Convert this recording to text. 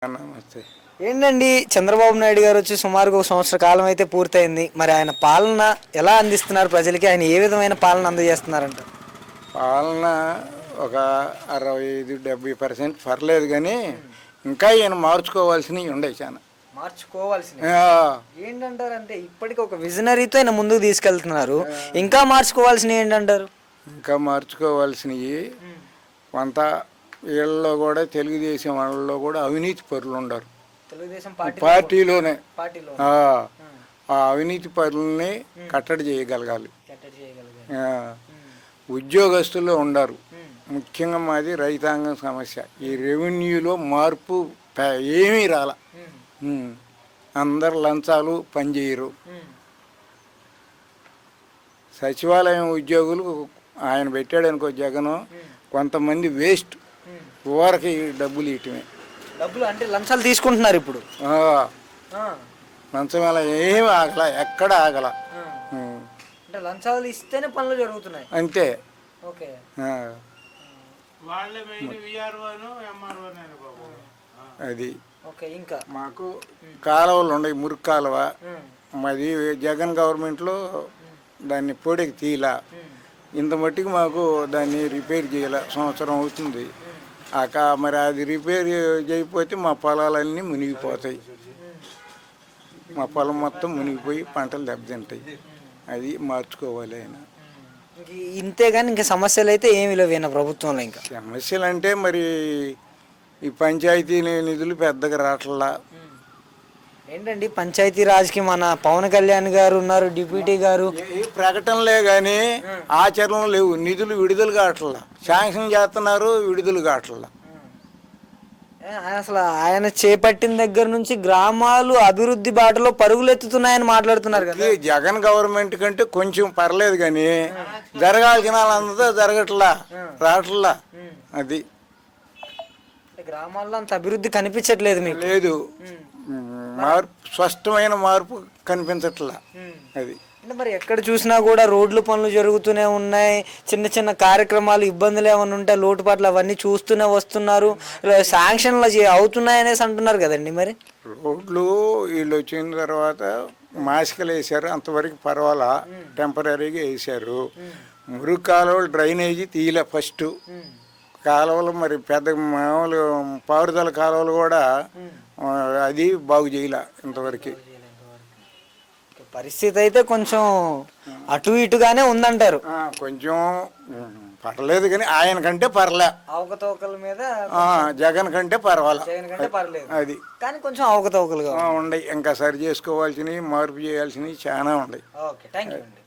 నమస్తే. ఏంటండి చంద్రబాబు నాయుడు గారు వచ్చి సుమారుగా 1 సంవత్సర కాలం అయితే పూర్తయింది. మరి ఆయన పాలన ఎలా అందిస్తున్నారు ప్రజలకి? ఆయన ఏ విధమైన పాలన అందజేస్తున్నారంట? పాలన ఒక 65-70% పర్లేదు కానీ ఇంకా ఈయన మార్చుకోవాల్సినవి ఉండవు చాలా. మార్చుకోవాల్సిన ఆ, ఏంటంటారంటే ఇప్పటికి ఒక విజనరీతో ఆయన ముందుకు తీసుకెళ్తున్నారు. ఇంకా మార్చుకోవాల్సినవి ఏంటంటారు? ఇంకా మార్చుకోవాల్సినవి కొంత వీళ్ళలో కూడా తెలుగుదేశం వాళ్ళలో కూడా అవినీతి పరులు ఉండరు తెలుగుదేశం పార్టీలోనే. పార్టీలో ఆ ఆ అవినీతి పరులని కట్టడి చేయగలగాలి. ఆ, ఉద్యోగస్తులు ఉండరు. ముఖ్యంగా మాది రైతాంగం సమస్య. ఈ రెవెన్యూలో మార్పు ఏమీ రాల. అందరు లంచాలు పనిచేయరు. సచివాలయం ఉద్యోగులు ఆయన పెట్టాడు అనుకో జగను, కొంతమంది వేస్ట్ ఊరకి డబ్బులు ఇయటమే. డబ్బులు అంటే లంచాలు తీసుకుంటున్నారు ఇప్పుడు. లంచం వల్ల ఏమి ఆగల, ఎక్కడ ఆగల. అంటే లంచాలు ఇస్తేనే పనులు జరుగుతున్నాయి అంతే. ఓకే. అది ఓకే. ఇంకా మాకు కాలువలు ఉన్నాయి. మురికి కాలువ మాది జగన్ గవర్నమెంట్లో దాన్ని పొడికి తీయలా. ఇంత మట్టికి మాకు దాన్ని రిపేర్ చేయాల, సంవత్సరం అవుతుంది. మరి అది రిపేర్ చేయకపోతే మా పొలాలన్నీ మునిగిపోతాయి. మా పొలం మొత్తం మునిగిపోయి పంటలు దెబ్బతింటాయి. అది మార్చుకోవాలి ఆయన. ఇంతే కానీ ఇంకా సమస్యలు అయితే ఏమి లేవు ప్రభుత్వంలో. ఇంకా సమస్యలు అంటే మరి ఈ పంచాయతీ నిధులు పెద్దగా రావట్లా. ఏంటండి పంచాయతీ రాజ్కి మన పవన్ కళ్యాణ్ గారు ఉన్నారు, డిప్యూటీ గారు. ఏ ప్రకటనలే కానీ ఆచరణలు లేవు. నిధులు విడుదల కావట్లా. శాంక్షన్ చేస్తున్నారు, విడుదల కావట్లా. అసలు ఆయన చేపట్టిన దగ్గర నుంచి గ్రామాలు అభివృద్ధి బాటలో పరుగులెత్తుతున్నాయని మాట్లాడుతున్నారు కదా. జగన్ గవర్నమెంట్ కంటే కొంచెం పర్లేదు కానీ జరగాల్సిన వాళ్ళంతా జరగట్లా, రావట్లా. అది గ్రామాల్లో అంత అభివృద్ధి కనిపించట్లేదు మీకు? లేదు. మార్పు, స్పష్టమైన మార్పు కనిపించట్లా. అది అంటే మరి ఎక్కడ చూసినా కూడా రోడ్లు పనులు జరుగుతూనే ఉన్నాయి. చిన్న చిన్న కార్యక్రమాలు, ఇబ్బందులు ఏమైనా ఉంటే లోటుపాట్లు అవన్నీ చూస్తూనే వస్తున్నారు. శాంక్షన్లు అవుతున్నాయి అనేసి అంటున్నారు కదండి. మరి రోడ్లు వీళ్ళు వచ్చిన తర్వాత మాసికలు వేసారు, అంతవరకు పర్వాలా, టెంపరీగా వేసారు. మురుగు కాలువలు డ్రైనేజీ తీయలే ఫస్ట్. కాలువలు మరి పెద్ద మామూలు పారుదల కాలువలు కూడా అది బాగు చేయలే ఇంతవరకు. పరిస్థితి అయితే కొంచెం అటు ఇటుగానే ఉందంటారు. కొంచెం పర్లేదు కానీ ఆయన కంటే పర్లే. అవకతవకల మీద జగన్ కంటే పర్వాలా. అది కానీ కొంచెం అవకతవకలుగా ఉన్నాయి. ఇంకా సరి చేసుకోవాల్సినవి, మార్పు చేయాల్సినవి చాలా ఉన్నాయి. ఓకే, థ్యాంక్ యూ అండి.